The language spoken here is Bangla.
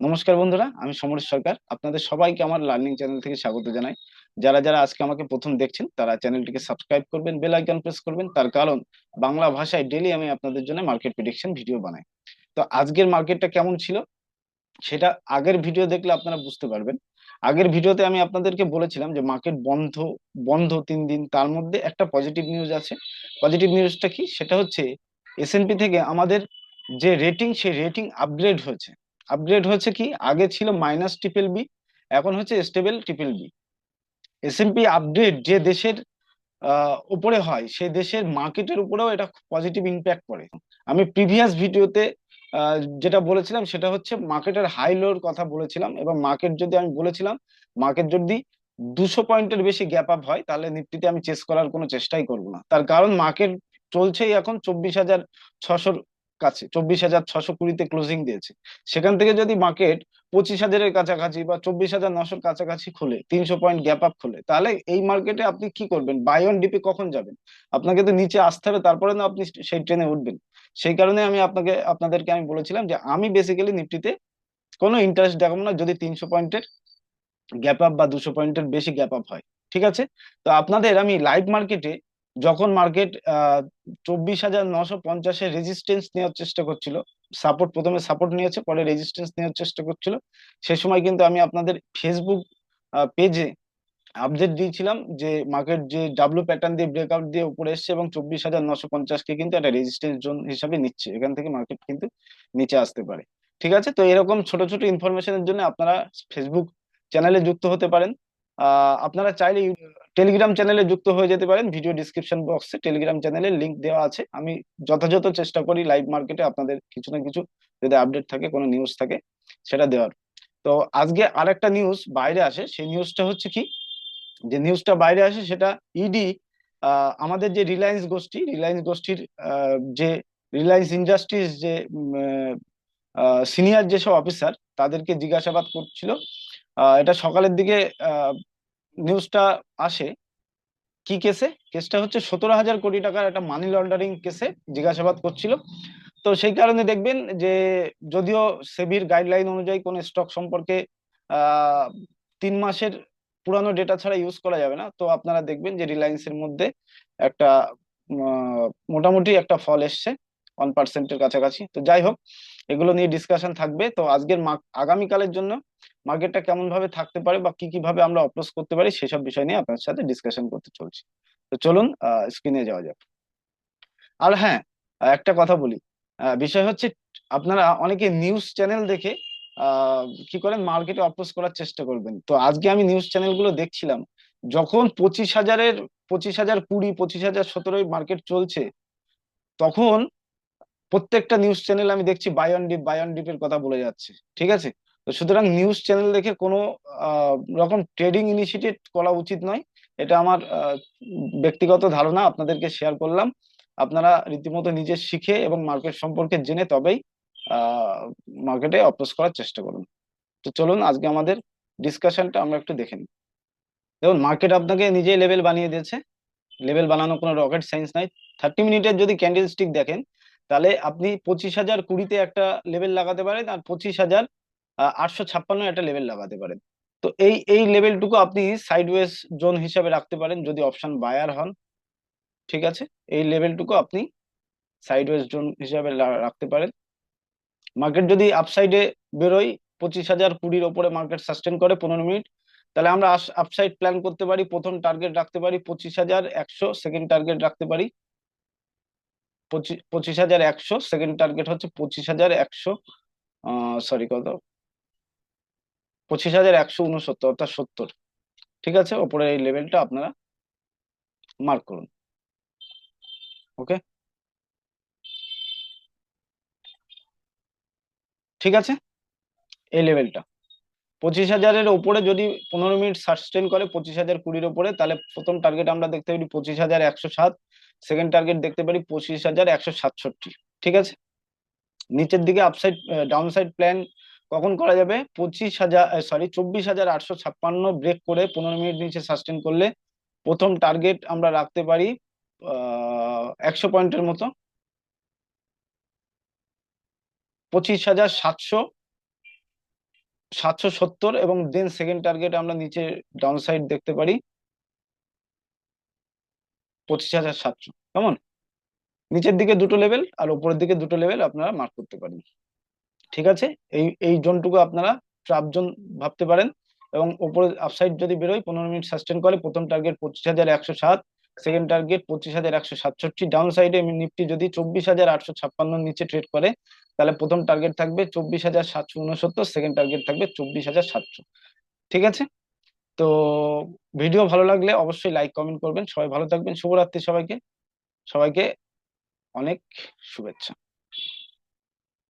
নমস্কার বন্ধুরা, আমি সমরেশ সরকার আপনাদের সবাইকে আমার লার্নিং চ্যানেল থেকে স্বাগত জানাই। যারা যারা আজকে আমাকে প্রথম দেখছেন তারা চ্যানেলটিকে সাবস্ক্রাইব করবেন, বেল আইকন প্রেস করবেন, তার কারণ বাংলা ভাষায় ডেলি আমি আপনাদের জন্য মার্কেট প্রেডিকশন ভিডিও বানাই। তো আজকের মার্কেটটা কেমন ছিল সেটা আগের ভিডিও দেখলে আপনারা বুঝতে পারবেন। আগের ভিডিওতে আমি আপনাদেরকে বলেছিলাম যে মার্কেট বন্ধ বন্ধ 3 দিন, তার মধ্যে একটা পজিটিভ নিউজ আছে। পজিটিভ নিউজটা কি? সেটা হচ্ছে এসএনপি থেকে আমাদের যে রেটিং, সেই রেটিং আপগ্রেড হয়েছে। আপগ্রেড হয়েছে কি, আগে ছিল মাইনাস ট্রিপল বি, এখন হচ্ছে stable triple B. SNP upgrade যে দেশের উপরে হয়, সেই দেশের মার্কেটের উপরেও এটা পজিটিভ ইম্প্যাক্ট পড়ে। আমি প্রিভিয়াস ভিডিওতে যেটা বলেছিলাম সেটা হচ্ছে মার্কেটের হাই লোর কথা বলেছিলাম, এবং মার্কেট যদি আমি বলেছিলাম মার্কেট যদি 200 পয়েন্টের বেশি গ্যাপ আপ হয় তাহলে নিফটিতে আমি চেস করার কোনো চেষ্টাই করব না। তার কারণ মার্কেট চলছেই এখন 24,600-র কাছে, 24,620-তে ক্লোজিং দিয়েছে। সেখান থেকে যদি মার্কেট 25,000-এর কাছাকাছি বা 24,900-র কাছাকাছি খুলে, 300 পয়েন্ট গ্যাপ আপ খুলে, তাহলে এই মার্কেটে আপনি কি করবেন? বাই অন ডিপে কখন যাবেন? আপনাকে তো নিচে আসতে হবে, তারপরে না আপনি সেই ট্রেনে উঠবেন। সেই কারণে আমি আপনাদেরকে আমি বলেছিলাম যে আমি বেসিক্যালি নিফটিতে কোনো ইন্টারেস্ট দেখাবো না যদি 300 পয়েন্টের গ্যাপ আপ বা 200 পয়েন্টের বেশি গ্যাপ আপ হয়। ঠিক আছে? তো আপনাদের আমি লাইভ মার্কেটে, যখন মার্কেট 24,950-এর রেজিস্ট্যান্স নেওয়ার চেষ্টা করছিল, সাপোর্ট, প্রথমে সাপোর্ট নিয়েছে, পরে রেজিস্ট্যান্স নেওয়ার চেষ্টা করছিল, সে সময় কিন্তু আমি আপনাদের ফেসবুক পেজে আপডেট দিয়েছিলাম যে মার্কেট যে ডাব্লু প্যাটার্ন দিয়ে ব্রেকআউট দিয়ে উপরে এসছে এবং 24,950-কে কিন্তু একটা রেজিস্ট্যান্স জোন হিসাবে নিচ্ছে, এখান থেকে মার্কেট কিন্তু নিচে আসতে পারে। ঠিক আছে? তো এরকম ছোট ছোট ইনফরমেশনের জন্য আপনারা ফেসবুক চ্যানেলে যুক্ত হতে পারেন। আপনারা চাইলে টেলিগ্রাম চ্যানেলে যুক্ত হয়ে যেতে পারেন। ভিডিও ডিসক্রিপশন বক্সে টেলিগ্রাম চ্যানেলের লিংক দেওয়া আছে। আমি যথাযথ চেষ্টা করি লাইভ মার্কেটে আপনাদের কিছু না কিছু, যদি আপডেট থাকে, কোনো নিউজ থাকে, সেটা দেওয়ার। তো আজকে আরেকটা নিউজ বাইরে আসে, সেই নিউজটা হচ্ছে কি, যে নিউজটা বাইরে আসে সেটা ইডি আমাদের যে রিলায়েন্স গোষ্ঠীর যে রিলায়েন্স ইন্ডাস্ট্রিজ যে সিনিয়র যেসব অফিসার, তাদেরকে জিজ্ঞাসাবাদ করছিল। এটা সকালের দিকে নিউজটা আসে। কি কেসে? কেসটা হচ্ছে 17,000 কোটি টাকার একটা মানি লন্ডারিং কেসে জিজ্ঞাসাবাদ করছিল। তো সেই কারণে দেখবেন যে, যদিও সেবির গাইডলাইন অনুযায়ী কোন স্টক সম্পর্কে আহ 3 মাসের পুরানো ডেটা ছাড়া ইউজ করা যাবে না, তো আপনারা দেখবেন যে রিলায়েন্সের মধ্যে একটা মোটামুটি একটা ফল এসছে 1%-এর কাছাকাছি। তো যাই হোক, এগুলো নিয়ে ডিসকাশন থাকবে। তো আজকের আগামীকালের জন্য মার্কেটটা কেমন ভাবে থাকতে পারে বা কি কি ভাবে আমরা অপ্রোচ করতে পারি, সেসব বিষয় নিয়ে আপনার সাথে ডিসকাশন করতে চলছি। তো চলুন স্ক্রিনে যাওয়া যাক। আর হ্যাঁ, একটা কথা বলি। বিষয় হচ্ছে, আপনারা অনেকে নিউজ চ্যানেল দেখে কি করেন, মার্কেটে অপ্রোচ করার চেষ্টা করবেন। তো আজকে আমি নিউজ চ্যানেলগুলো দেখছিলাম, যখন 25,000-এর 25,020, 25,017 মার্কেট চলছে, তখন প্রত্যেকটা নিউজ চ্যানেল আমি দেখছি বাই অন ডিপের কথা বলে যাচ্ছে। ঠিক আছে? তো সুতরাং নিউজ চ্যানেল দেখে কোনো রকম ট্রেডিং ইনিশিয়েটিভ করা উচিত নয়। এটা আমার ব্যক্তিগত ধারণা, আপনাদেরকে শেয়ার করলাম। আপনারা রীতিমতো নিজে শিখে এবং মার্কেট সম্পর্কে জেনে তবেই মার্কেটে অপ্রোচ করার চেষ্টা করুন। তো চলুন আজকে আমাদের ডিসকাশনটা আমরা একটু দেখে নিই। দেখুন, মার্কেট আপনাকে নিজেই লেভেল বানিয়ে দিয়েছে। লেভেল বানানো কোনো রকেট সায়েন্স নাই। 30 মিনিটের যদি ক্যান্ডেল স্টিক দেখেন, তাহলে আপনি 25,020-তে একটা লেভেল লাগাতে পারেন, আর 25,856 একটা লেভেল লাগাতে পারেন। তো এই এই লেভেলটুকু আপনি সাইডওয়েজ জোন হিসাবে রাখতে পারেন যদি অপশন বায়ার হন। ঠিক আছে? এই লেভেলটুকু আপনি সাইডওয়েজ জোন হিসাবে রাখতে পারেন। মার্কেট যদি আপসাইডে বেরোয়, 25,020-র ওপরে মার্কেট সাস্টেন করে 15 মিনিট, তাহলে আমরা আপসাইড প্ল্যান করতে পারি। প্রথম টার্গেট রাখতে পারি 25,100, সেকেন্ড টার্গেট রাখতে পারি 25,100, সেকেন্ড টার্গেট হচ্ছে 25,100, সরি কত, 25,169, অর্থাৎ 70। ঠিক আছে? ওপরে এই লেভেলটা আপনারা মার্ক করুন। ওকে? ঠিক আছে? এই লেভেলটা 25,000-এর ওপরে যদি 15 মিনিট সাস্টেন করে 25,020-র ওপরে, তাহলে প্রথম টার্গেট আমরা দেখতে পারি 25,107, সেকেন্ড টার্গেট দেখতে পারি 25,167। ঠিক আছে? নিচের দিকে আপসাইড ডাউন সাইড প্ল্যান কখন করা যাবে? 24,856 ব্রেক করে 15 মিনিট নিচে সাস্টেন করলে প্রথম টার্গেট আমরা রাখতে পারি 100 পয়েন্টের মতো, 25,700, 770, এবং দেন সেকেন্ড টার্গেট আমরা নিচে ডাউন সাইড দেখতে পারি 25,700। কেমন? নিচের দিকে দুটো লেভেল আর উপরের দিকে দুটো লেভেল আপনারা মার্ক করতে পারেন। ঠিক আছে, এই এই জোনটুকু আপনারা ট্রাপ জোন ভাবতে পারেন। এবং উপরে আপসাইড যদি বেরোয় 15 মিনিট সাস্টেন করে, প্রথম টার্গেট 25,107, সেকেন্ড টার্গেট 25,167, ডাউন সাইডে নিফটি যদি 24,856 নিচে ট্রেড করে, তাহলে প্রথম টার্গেট থাকবে 24,769, সেকেন্ড টার্গেট থাকবে 24,700। ঠিক আছে? তো ভিডিও ভালো লাগলে অবশ্যই লাইক কমেন্ট করবেন। সবাই ভালো থাকবেন। শুভরাত্রি সবাইকে। সবাইকে অনেক শুভেচ্ছা।